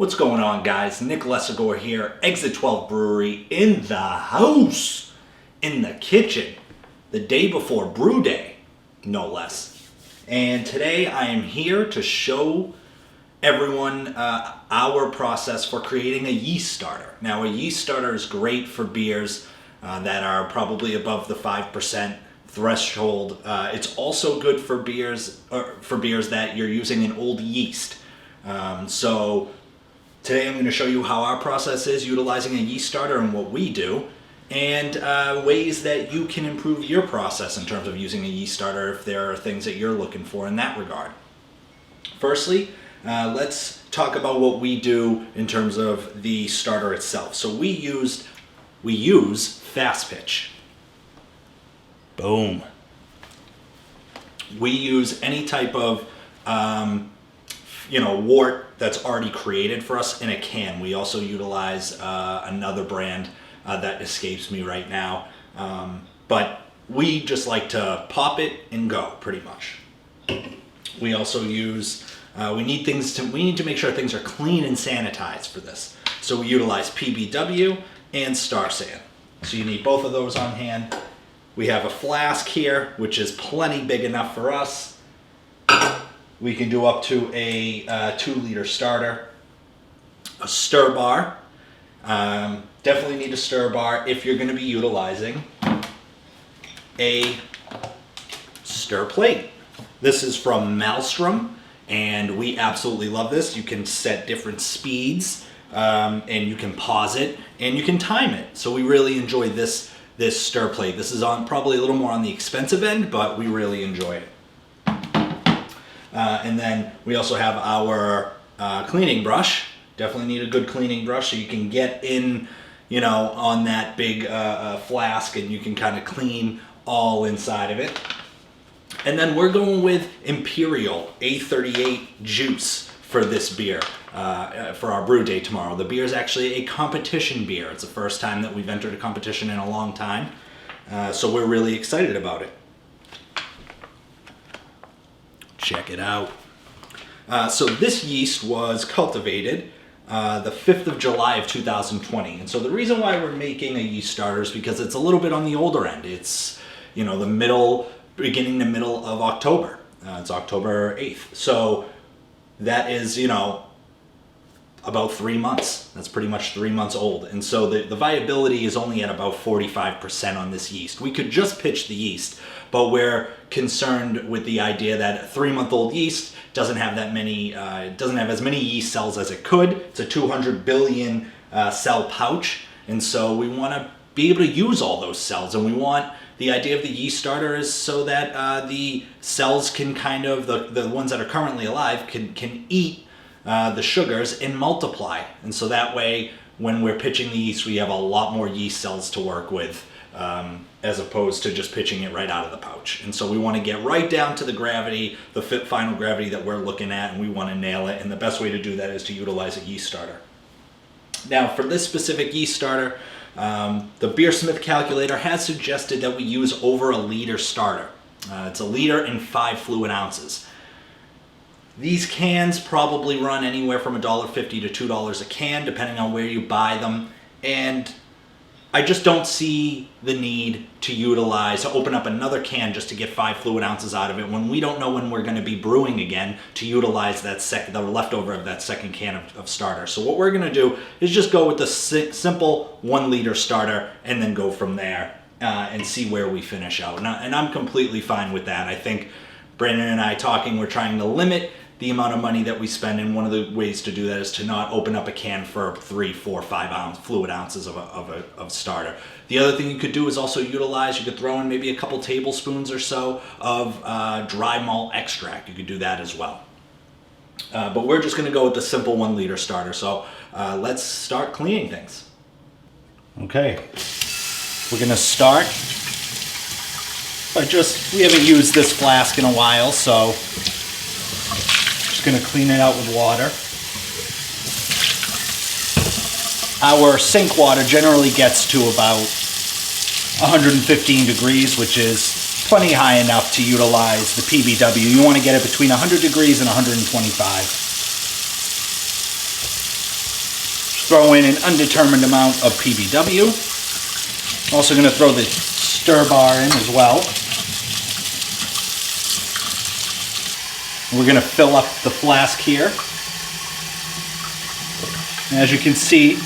What's going on, guys? Nick Lesagore here, Exit 12 Brewery in the house, in the kitchen, the day before brew day, no less. And today I am here to show everyone our process for creating a yeast starter. Now, a yeast starter is great for beers that are probably above the 5% threshold. It's also good for beers that you're using an old yeast. So today I'm going to show you how our process is utilizing a yeast starter and what we do, and ways that you can improve your process in terms of using a yeast starter if there are things that you're looking for in that regard. Firstly, let's talk about what we do in terms of the starter itself. So we use fast pitch. Boom. We use any type of wort that's already created for us in a can. We also utilize another brand that escapes me right now, but we just like to pop it and go, pretty much. We also use we need to make sure things are clean and sanitized for this, so we utilize PBW and Star San. So you need both of those on hand. We have a flask here, which is plenty big enough for us. We can do up to a 2-liter starter. A stir bar. Definitely need a stir bar if you're going to be utilizing a stir plate. This is from Maelstrom, and we absolutely love this. You can set different speeds, and you can pause it, and you can time it. So we really enjoy this stir plate. This is probably a little more on the expensive end, but we really enjoy it. And then we also have our cleaning brush. Definitely need a good cleaning brush so you can get in, on that big flask, and you can kind of clean all inside of it. And then we're going with Imperial A38 juice for this beer, for our brew day tomorrow. The beer is actually a competition beer. It's the first time that we've entered a competition in a long time, so we're really excited about it. Check it out. So this yeast was cultivated the 5th of July of 2020. And so the reason why we're making a yeast starter is because it's a little bit on the older end. It's, beginning to middle of October. It's October 8th. So that is, about 3 months. That's pretty much 3 months old. And so the viability is only at about 45% on this yeast. We could just pitch the yeast, but we're concerned with the idea that a 3-month-old yeast doesn't have as many yeast cells as it could. It's a 200 billion cell pouch. And so we want to be able to use all those cells, and we want the idea of the yeast starter is so that the cells can kind of, the ones that are currently alive can eat the sugars and multiply. And so that way, when we're pitching the yeast, we have a lot more yeast cells to work with, as opposed to just pitching it right out of the pouch. And so we want to get right down to the gravity, the final gravity that we're looking at, and we want to nail it. And the best way to do that is to utilize a yeast starter. Now, for this specific yeast starter, the Beersmith calculator has suggested that we use over a liter starter. It's a liter and 5 fluid ounces. These cans probably run anywhere from $1.50 to $2 a can, depending on where you buy them. And I just don't see the need to open up another can just to get 5 fluid ounces out of it when we don't know when we're going to be brewing again to utilize the leftover of that second can of starter. So what we're going to do is just go with the simple 1-liter starter and then go from there and see where we finish out. And I'm completely fine with that. I think Brandon and I we're trying to limit the amount of money that we spend, and one of the ways to do that is to not open up a can for 3, 4, 5 fluid ounces of starter. The other thing you could do is also you could throw in maybe a couple tablespoons or so of dry malt extract. You could do that as well. But we're just going to go with the simple 1-liter starter. So let's start cleaning things. Okay, we're going to start by we haven't used this flask in a while, so going to clean it out with water. Our sink water generally gets to about 115 degrees, which is plenty high enough to utilize the PBW. You want to get it between 100 degrees and 125. throw in an undetermined amount of PBW. I'm also going to throw the stir bar in as well. We're going to fill up the flask here. And as you can see,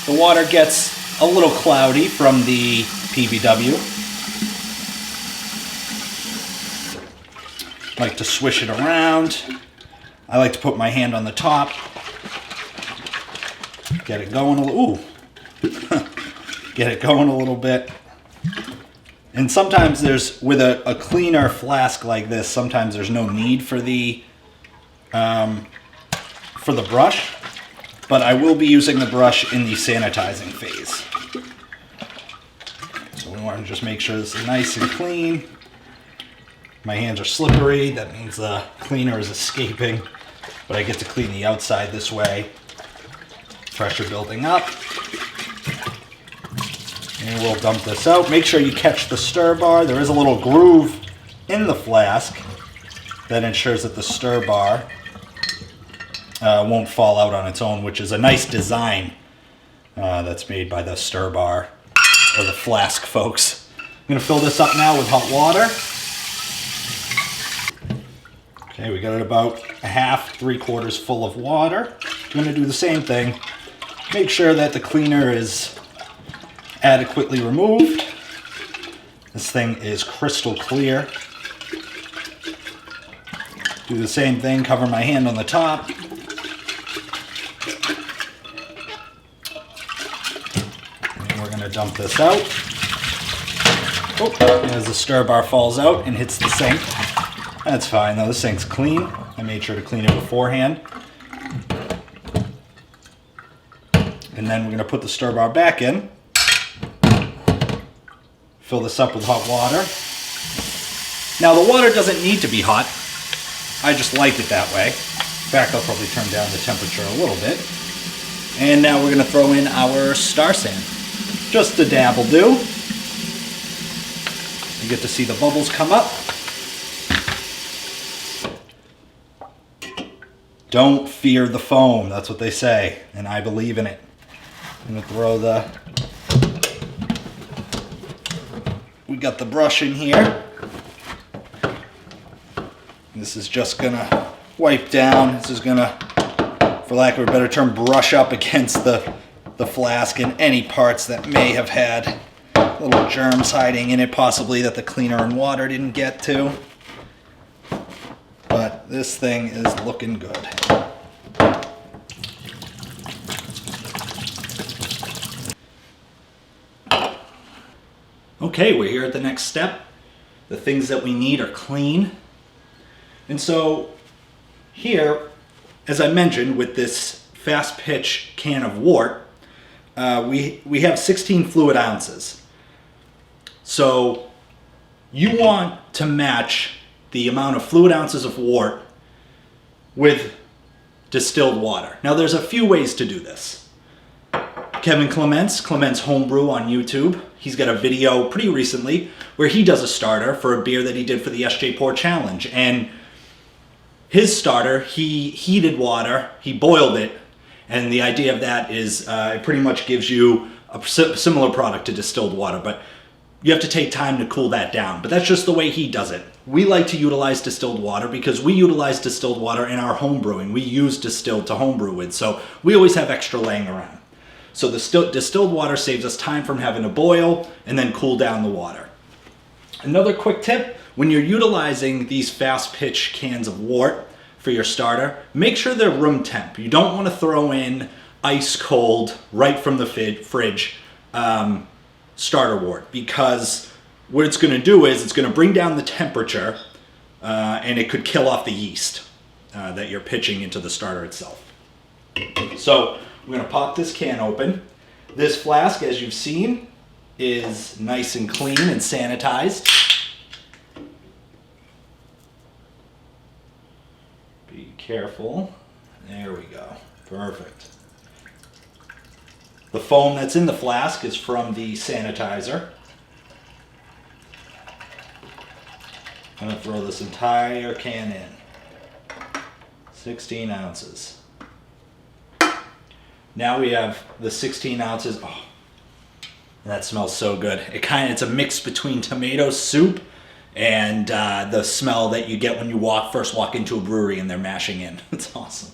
the water gets a little cloudy from the PBW. I like to swish it around. I like to put my hand on the top. Get it going a little. Ooh. Get it going a little bit. And sometimes there's, with a cleaner flask like this, sometimes there's no need for the brush, but I will be using the brush in the sanitizing phase. So we want to just make sure this is nice and clean. My hands are slippery, that means the cleaner is escaping, but I get to clean the outside this way. Pressure building up. And we'll dump this out. Make sure you catch the stir bar. There is a little groove in the flask that ensures that the stir bar won't fall out on its own, which is a nice design that's made by the stir bar, or the flask folks. I'm going to fill this up now with hot water. Okay, we got it about a half, 3/4 full of water. I'm going to do the same thing. Make sure that the cleaner is adequately removed. This thing is crystal clear. Do the same thing, cover my hand on the top. And we're going to dump this out. Oh, as the stir bar falls out and hits the sink. That's fine though, this sink's clean. I made sure to clean it beforehand. And then we're going to put the stir bar back in. Fill this up with hot water. Now the water doesn't need to be hot. I just like it that way. In fact, I'll probably turn down the temperature a little bit. And now we're going to throw in our star sand. Just a dab will do. You get to see the bubbles come up. Don't fear the foam, that's what they say, and I believe in it. I'm going to throw we got the brush in here. This is just going to wipe down. This is going to, for lack of a better term, brush up against the flask and any parts that may have had little germs hiding in it, possibly that the cleaner and water didn't get to. But this thing is looking good. Okay, we're here at the next step. The things that we need are clean. And so here, as I mentioned, with this fast pitch can of wort, we have 16 fluid ounces. So you want to match the amount of fluid ounces of wort with distilled water. Now there's a few ways to do this. Kevin Clement's Homebrew on YouTube, he's got a video pretty recently where he does a starter for a beer that he did for the SJ Pour Challenge. And his starter, he heated water, he boiled it, and the idea of that is it pretty much gives you a similar product to distilled water, but you have to take time to cool that down. But that's just the way he does it. We like to utilize distilled water because we utilize distilled water in our home brewing. We use distilled to homebrew with, so we always have extra laying around. So the distilled water saves us time from having to boil and then cool down the water. Another quick tip, when you're utilizing these fast pitch cans of wort for your starter, make sure they're room temp. You don't want to throw in ice cold right from the fridge starter wort, because what it's going to do is it's going to bring down the temperature and it could kill off the yeast that you're pitching into the starter itself. So we're going to pop this can open. This flask, as you've seen, is nice and clean and sanitized. Be careful. There we go. Perfect. The foam that's in the flask is from the sanitizer. I'm going to throw this entire can in. 16 ounces. Now we have the 16 ounces. Oh, that smells so good. It's a mix between tomato soup and the smell that you get when you first walk into a brewery and they're mashing in. It's awesome.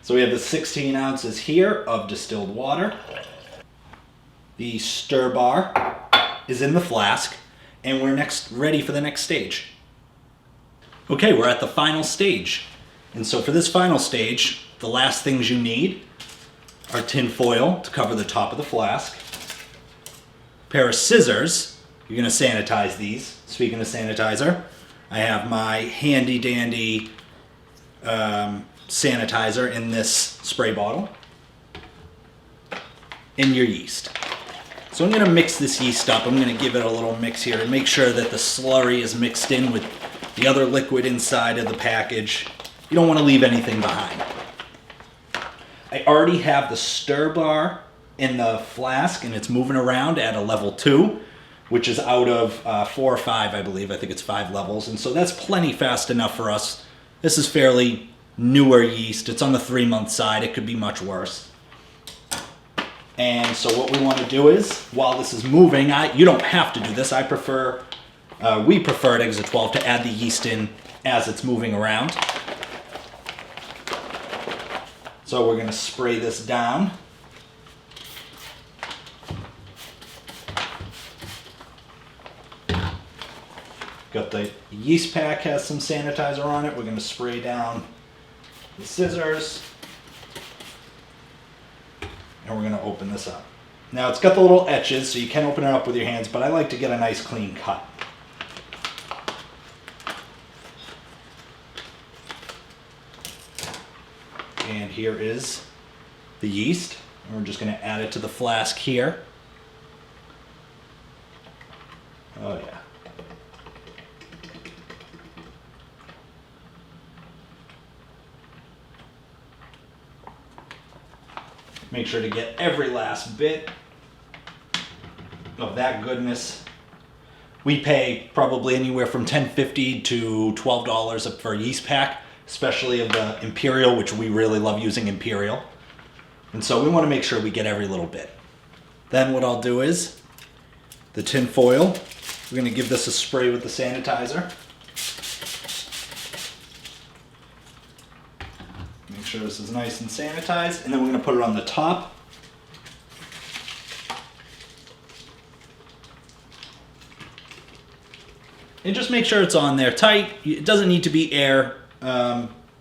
So we have the 16 ounces here of distilled water. The stir bar is in the flask, and we're ready for the next stage. Okay, we're at the final stage. And so for this final stage, the last things you need are tin foil to cover the top of the flask, a pair of scissors. You're gonna sanitize these. Speaking of sanitizer, I have my handy dandy sanitizer in this spray bottle, and your yeast. So I'm gonna mix this yeast up. I'm gonna give it a little mix here to make sure that the slurry is mixed in with the other liquid inside of the package. You don't wanna leave anything behind. I already have the stir bar in the flask and it's moving around at a level 2, which is out of 4 or 5, I believe. I think it's 5 levels. And so that's plenty fast enough for us. This is fairly newer yeast. It's on the 3-month side. It could be much worse. And so what we want to do is, while this is moving, you don't have to do this. We prefer at Exit 12 to add the yeast in as it's moving around. So we're going to spray this down. Got the yeast pack, has some sanitizer on it. We're going to spray down the scissors. And we're going to open this up. Now it's got the little etches, so you can open it up with your hands, but I like to get a nice clean cut. And here is the yeast. And we're just going to add it to the flask here. Oh yeah. Make sure to get every last bit of that goodness. We pay probably anywhere from $10.50 to $12 for a yeast pack, especially of the Imperial, which we really love using Imperial. And so we want to make sure we get every little bit. Then what I'll do is the tin foil. We're going to give this a spray with the sanitizer. Make sure this is nice and sanitized, and then we're going to put it on the top. And just make sure it's on there tight. It doesn't need to be air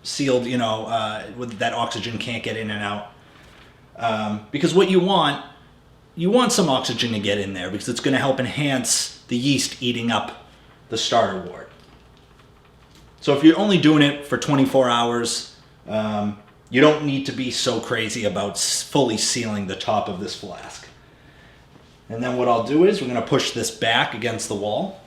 sealed, with that oxygen can't get in and out. Because what you want some oxygen to get in there because it's going to help enhance the yeast eating up the starter wort. So if you're only doing it for 24 hours, you don't need to be so crazy about fully sealing the top of this flask. And then what I'll do is we're going to push this back against the wall.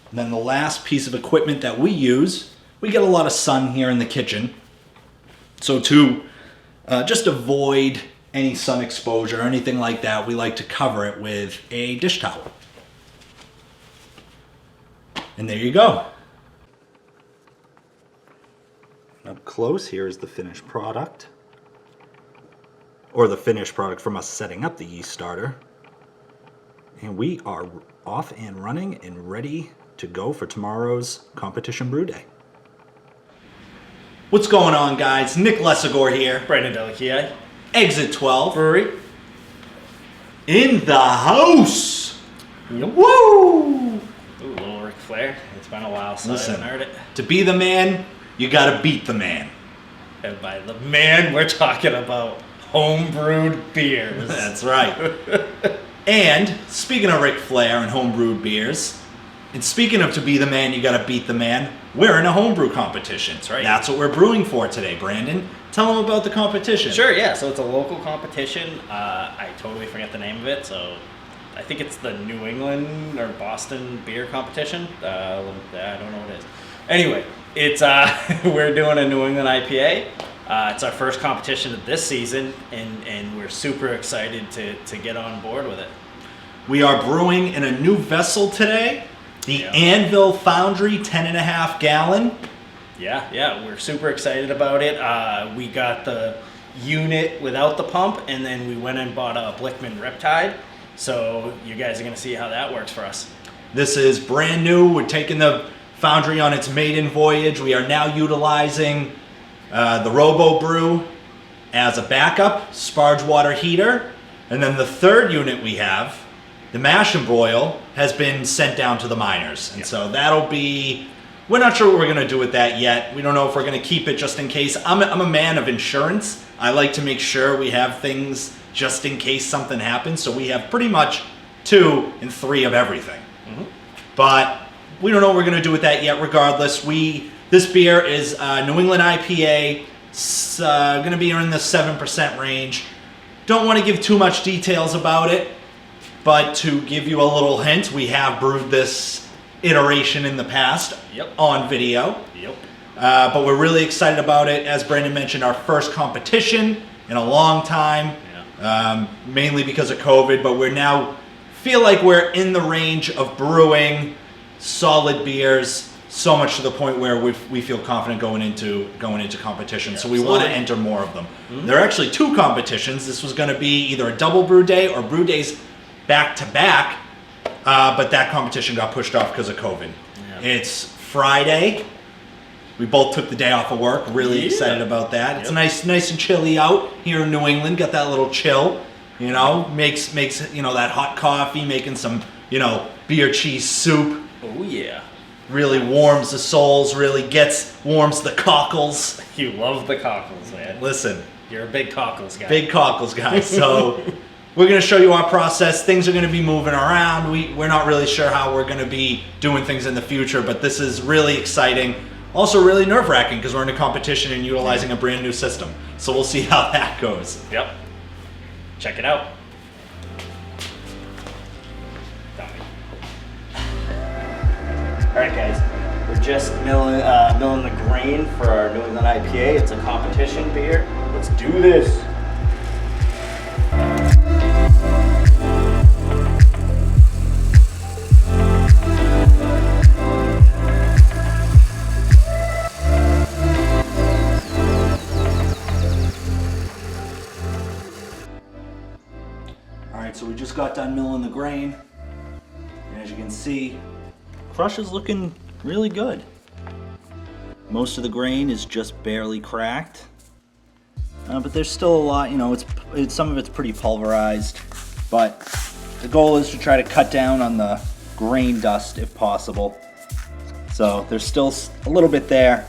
And then the last piece of equipment that we use, we get a lot of sun here in the kitchen. So to just avoid any sun exposure or anything like that, we like to cover it with a dish towel. And there you go. Up close, here is the finished product. Or the finished product from us setting up the yeast starter. And we are off and running and ready to go for tomorrow's competition brew day. What's going on, guys? Nick Lesagore here. Brandon LiQWYD. Exit 12. Brewery. In the house. Yep. Woo! Ooh, little Ric Flair. It's been a while since I haven't heard it. To be the man, you gotta beat the man. And by the man, we're talking about homebrewed beers. That's right. And speaking of Ric Flair and homebrewed beers, and speaking of to be the man, you gotta beat the man, we're in a homebrew competition. That's right. That's what we're brewing for today, Brandon. Tell them about the competition. Sure, yeah. So it's a local competition. I totally forget the name of it, so I think it's the New England or Boston beer competition. I don't know what it is. Anyway, it's we're doing a New England IPA. It's our first competition of this season, and we're super excited to get on board with it. We are brewing in a new vessel today, the Anvil Foundry 10.5 gallon. Yeah, we're super excited about it. We got the unit without the pump, and then we went and bought a Blickman Riptide. So you guys are going to see how that works for us. This is brand new. We're taking the Foundry on its maiden voyage. We are now utilizing the Brew as a backup sparge water heater. And then the third unit we have, the mash and broil, has been sent down to the miners. And so that'll be, we're not sure what we're gonna do with that yet. We don't know if we're gonna keep it just in case. I'm a man of insurance. I like to make sure we have things just in case something happens. So we have pretty much 2 and 3 of everything. But we don't know what we're gonna do with that yet regardless. This beer is New England IPA. It's gonna be in the 7% range. Don't want to give too much details about it, but to give you a little hint, we have brewed this iteration in the past on video. But we're really excited about it. As Brandon mentioned, our first competition in a long time, mainly because of COVID, but we're now feel like we're in the range of brewing solid beers, so much to the point where we feel confident going into competition. So we want to enter more of them. There are actually 2 competitions. This was going to be either a double brew day or brew days back to back, but that competition got pushed off because of COVID. It's Friday. We both took the day off of work. Really excited about that. It's nice and chilly out here in New England. Got that little chill. Makes that hot coffee, making some beer cheese soup. Oh yeah. Really warms the souls, really warms the cockles. You love the cockles, man. Listen. You're a big cockles guy. Big cockles guy. So we're going to show you our process. Things are going to be moving around. We're not really sure how we're going to be doing things in the future, but this is really exciting. Also really nerve-wracking because we're in a competition and utilizing a brand new system. So we'll see how that goes. Yep. Check it out. All right, guys, we're just milling the grain for our New England IPA. It's a competition beer. Let's do this. All right, so we just got done milling the grain, and as you can see, crush is looking really good. Most of the grain is just barely cracked, but there's still a lot. Some of it's pretty pulverized. But the goal is to try to cut down on the grain dust if possible. So there's still a little bit there.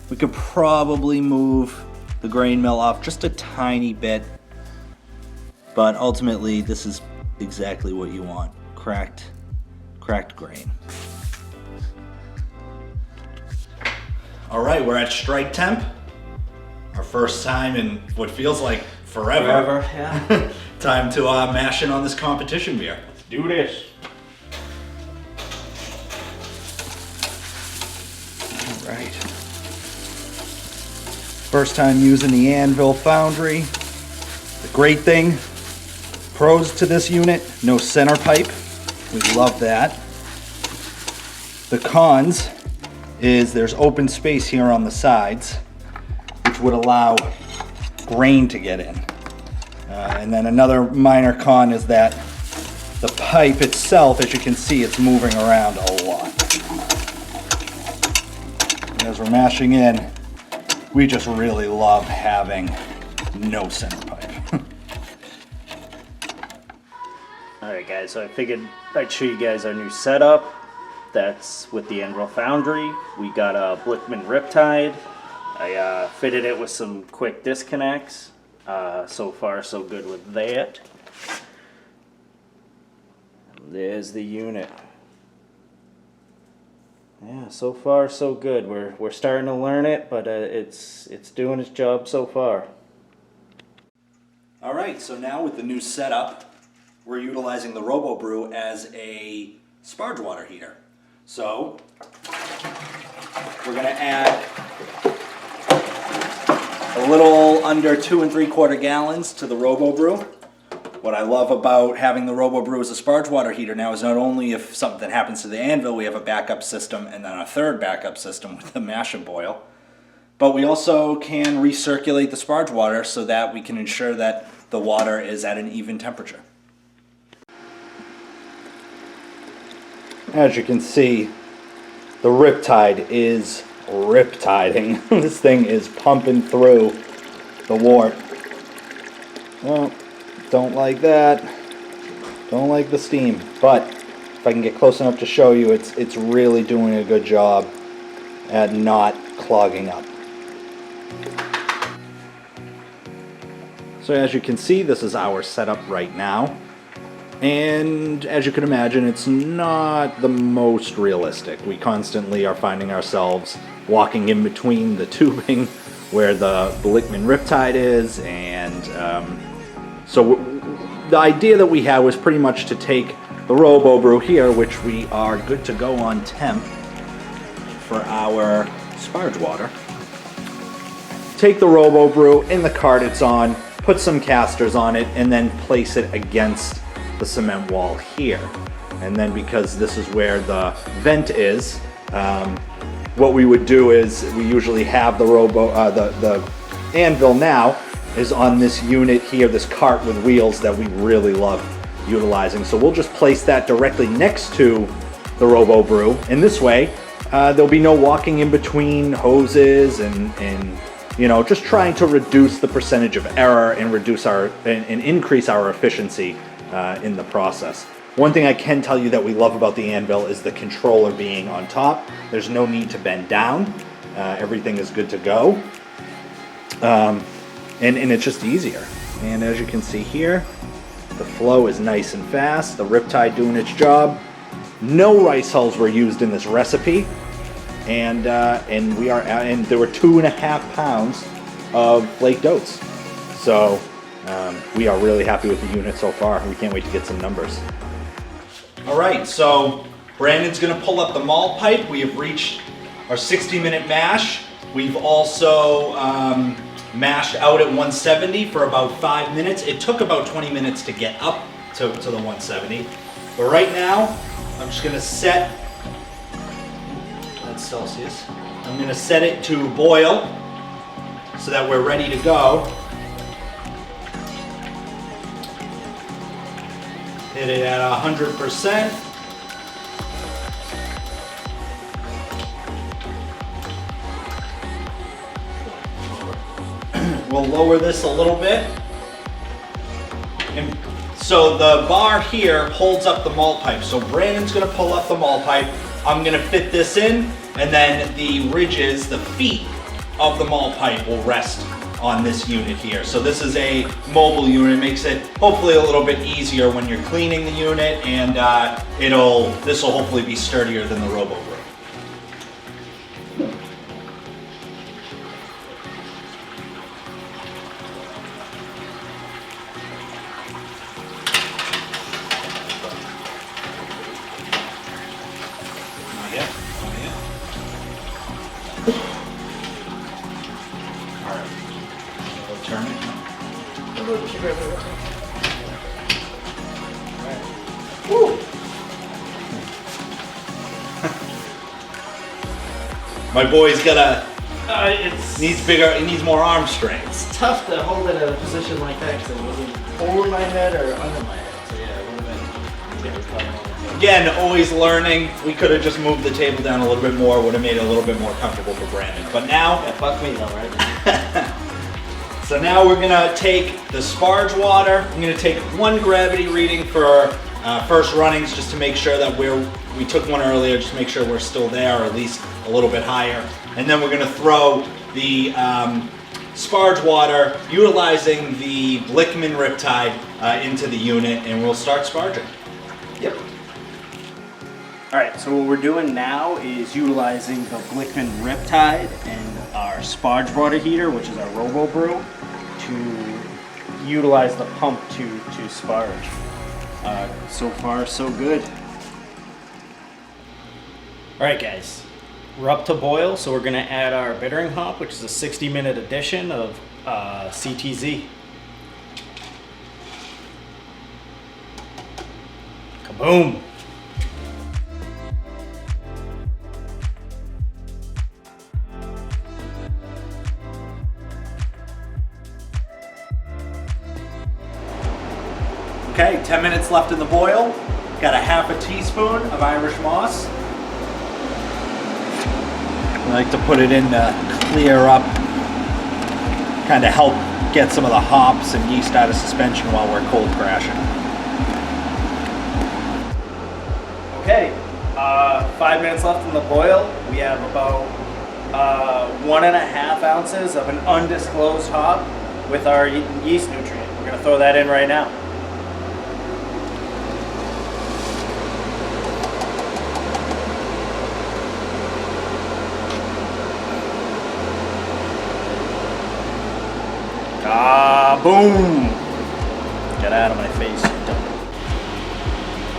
We could probably move the grain mill off just a tiny bit, but ultimately this is exactly what you want: cracked grain. All right, we're at strike temp. Our first time in what feels like forever. Yeah. Time to mash in on this competition beer. Let's do this. All right. First time using the Anvil Foundry. The great thing, pros to this unit, no center pipe. We love that. The cons is there's open space here on the sides, which would allow grain to get in. And then another minor con is that the pipe itself, as you can see, it's moving around a lot. And as we're mashing in, we just really love having no center pipe. Alright guys, so I figured I'd show you guys our new setup. That's with the Anvil Foundry. We got a Blickman Riptide. I fitted it with some quick disconnects. So far so good with that. There's the unit. Yeah, so far so good. We're starting to learn it, but it's doing its job so far. All right, so now with the new setup, we're utilizing the Brew as a sparge water heater. So we're going to add a little under 2 3/4 gallons to the Brew. What I love about having the RoboBrew as a sparge water heater now is not only if something happens to the Anvil, we have a backup system and then a third backup system with the mash and boil, but we also can recirculate the sparge water so that we can ensure that the water is at an even temperature. As you can see, the Riptide is riptiding. This thing is pumping through the wort. Well, don't like that. Don't like the steam. But if I can get close enough to show you, it's really doing a good job at not clogging up. So as you can see, this is our setup right now. And as you can imagine, it's not the most realistic. We constantly are finding ourselves walking in between the tubing where the LiQWYD Riptide is, and so the idea that we had was pretty much to take the RoboBrew here, which we are good to go on temp for our sparge water. Take the RoboBrew in the cart it's on, put some casters on it, and then place it against the cement wall here. And then because this is where the vent is, what we would do is we usually have the Anvil now is on this unit here, this cart with wheels that we really love utilizing. So we'll just place that directly next to the RoboBrew, and this way there'll be no walking in between hoses and you know, just trying to reduce the percentage of error and reduce and increase our efficiency in the process. One thing I can tell you that we love about the Anvil is the controller being on top. There's no need to bend down. Everything is good to go. And it's just easier. And as you can see here, the flow is nice and fast. The Riptide doing its job. No rice hulls were used in this recipe. And there were 2.5 pounds of flaked oats. So we are really happy with the unit so far. We can't wait to get some numbers. All right, so Brandon's gonna pull up the malt pipe. We have reached our 60-minute mash. We've also mashed out at 170 for about 5 minutes. It took about 20 minutes to get up to the 170. But right now, I'm just gonna set, that's Celsius. I'm gonna set it to boil so that we're ready to go. Hit it at 100%. We'll lower this a little bit. And so the bar here holds up the malt pipe. So Brandon's gonna pull up the malt pipe. I'm gonna fit this in, and then the ridges, the feet of the malt pipe will rest on this unit here. So this is a mobile unit. It makes it hopefully a little bit easier when you're cleaning the unit, and this will hopefully be sturdier than the RoboBrew. Not yet. All right. We'll turn it. Woo. My boy's needs more arm strength. It's tough to hold it at a position like that because it wasn't over my head or under my head. So yeah, it would have been. Again, always learning. We could have just moved the table down a little bit more, would have made it a little bit more comfortable for Brandon. But now, Yeah, fuck me though, right? So now we're gonna take the sparge water. I'm gonna take one gravity reading for first runnings, just to make sure that we took one earlier, just to make sure we're still there, or at least a little bit higher. And then we're gonna throw the sparge water, utilizing the LiQWYD Riptide into the unit, and we'll start sparging. Yep. All right, so what we're doing now is utilizing the LiQWYD Riptide and our sparge water heater, which is our RoboBrew, to utilize the pump to sparge. So far, so good. All right, guys, we're up to boil, so we're gonna add our bittering hop, which is a 60-minute addition of CTZ. Boom. Okay, 10 minutes left in the boil. Got a half a teaspoon of Irish moss. I like to put it in to clear up, kind of help get some of the hops and yeast out of suspension while we're cold crashing. Okay, 5 minutes left in the boil. We have about 1.5 ounces of an undisclosed hop with our yeast nutrient. We're gonna throw that in right now. Boom! Get out of my face.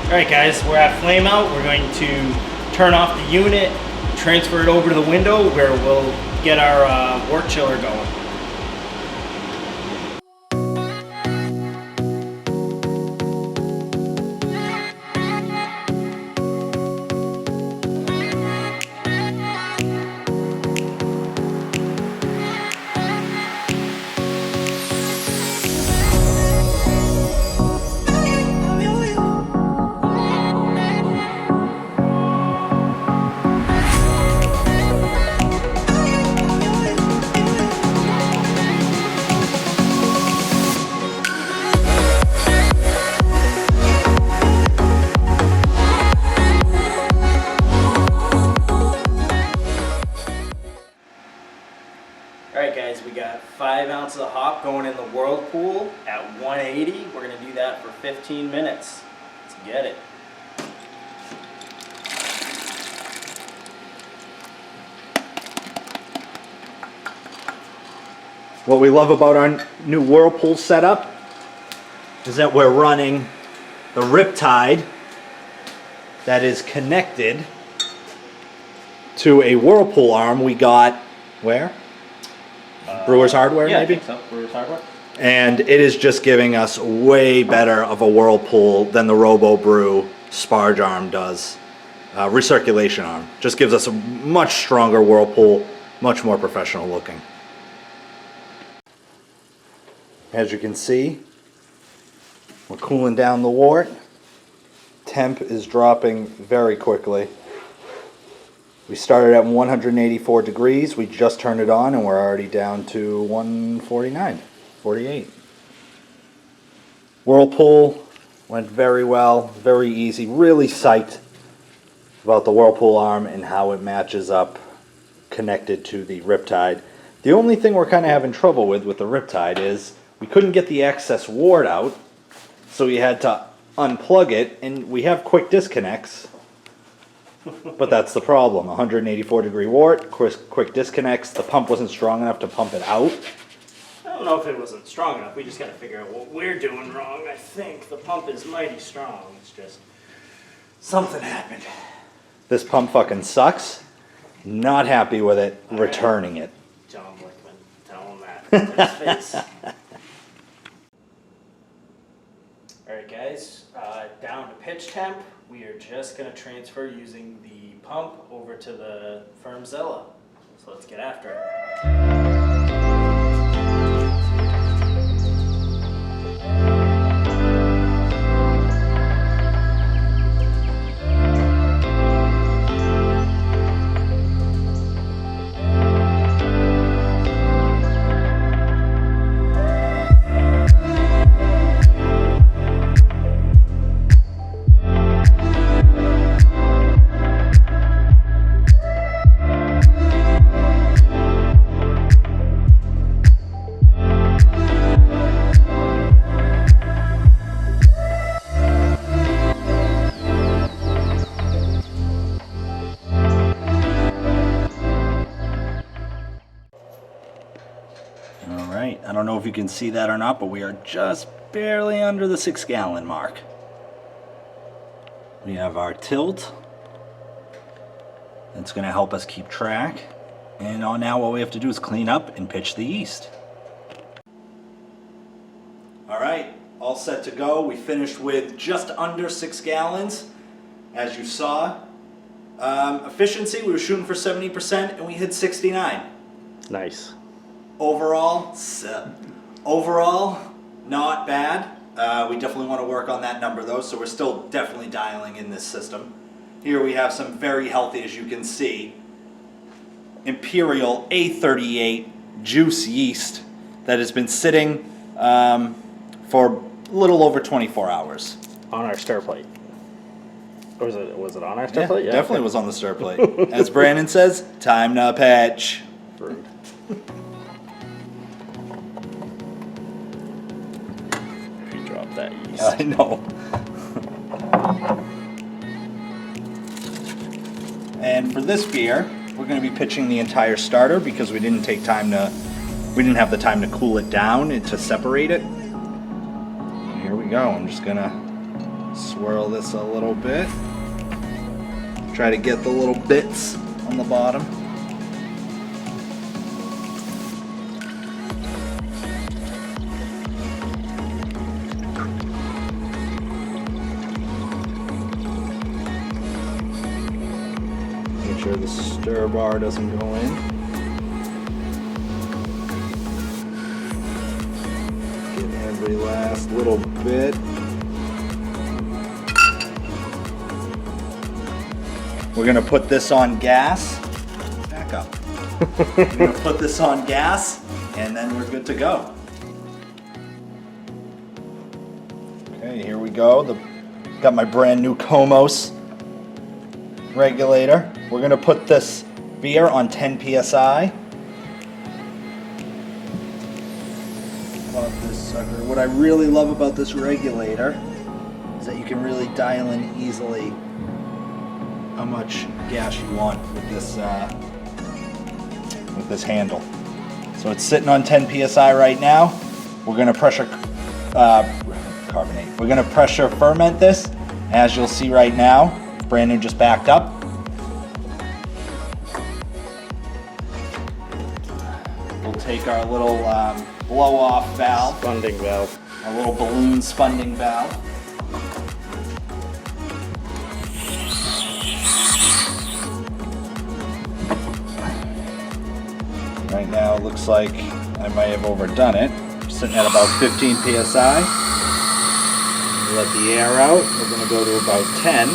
Alright guys, we're at flame out. We're going to turn off the unit, transfer it over to the window where we'll get our wort chiller going. Alright guys, we got 5 ounces of hop going in the Whirlpool at 180. We're going to do that for 15 minutes. Let's get it. What we love about our new Whirlpool setup is that we're running the Riptide that is connected to a Whirlpool arm we got where? Brewer's Hardware, Yeah, maybe? I think so. Brewer's Hardware. And it is just giving us way better of a Whirlpool than the Brew sparge arm does. Recirculation arm. Just gives us a much stronger Whirlpool, much more professional looking. As you can see, we're cooling down the wort. Temp is dropping very quickly. We started at 184 degrees. We just turned it on and we're already down to 149, 48. Whirlpool went very well, very easy. Really psyched about the Whirlpool arm and how it matches up connected to the Riptide. The only thing we're kind of having trouble with the Riptide is we couldn't get the excess wort out, so we had to unplug it, and we have quick disconnects. But that's the problem. 184 degree wort, quick disconnects. The pump wasn't strong enough to pump it out. I don't know if it wasn't strong enough. We just got to figure out what we're doing wrong. I think the pump is mighty strong. It's just something happened. This pump fucking sucks. Not happy with it. All returning it. John Lickman, tell him that to his face. Alright guys, down to pitch temp. We are just going to transfer using the pump over to the Fermzilla. So let's get after it. Alright, I don't know if you can see that or not, but we are just barely under the 6 gallon mark. We have our tilt. That's going to help us keep track. And now what we have to do is clean up and pitch the yeast. Alright, all set to go. We finished with just under 6 gallons, as you saw. Efficiency, we were shooting for 70% and we hit 69. Nice. Overall, not bad. We definitely want to work on that number though, so we're still definitely dialing in this system. Here we have some very healthy, as you can see, Imperial A38 juice yeast that has been sitting for a little over 24 hours. On our stir plate. Or was it on our stir plate? Yeah, definitely was on the stir plate. As Brandon says, time to patch. Rude. If you drop that yeast. I know. And for this beer, we're going to be pitching the entire starter because we didn't have the time to cool it down and to separate it. Here we go. I'm just going to swirl this a little bit. Try to get the little bits on the bottom. Make sure the stir bar doesn't go in. Get every last little bit. We're gonna put this on gas. Back up. We're gonna put this on gas, and then we're good to go. Okay, here we go. Got my brand new Comos regulator. We're gonna put this beer on 10 psi. Love this sucker. What I really love about this regulator is that you can really dial in easily how much gas you want with this handle. So it's sitting on 10 psi right now. We're gonna pressure carbonate. We're gonna pressure ferment this. As you'll see right now, Brandon just backed up. We'll take our little blow-off valve, Spunding valve. our little balloon spunding valve. Right now it looks like I might have overdone it. We're sitting at about 15 psi. Let the air out. We're going to go to about 10.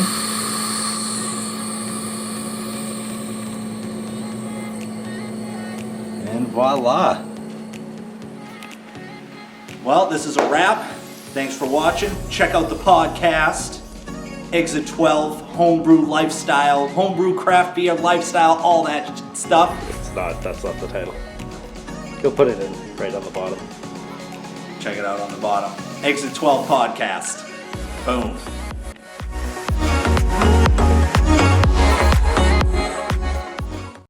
And voila. Well, this is a wrap. Thanks for watching. Check out the podcast. Exit 12, homebrew lifestyle, homebrew craft beer lifestyle, all that stuff. That's not the title. He'll put it in right on the bottom. Check it out on the bottom. Exit 12 podcast. Boom.